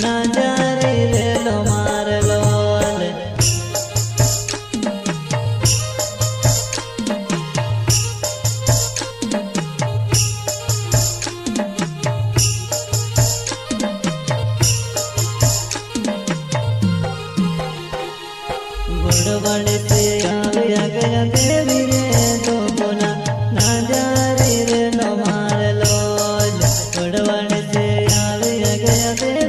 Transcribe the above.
ના જારી રેલો મારલો गुड़वड़ से आविया गया देवी रे तो बोला ना जारी रे लो मार लो गुड़वड़ से आविया गया देवी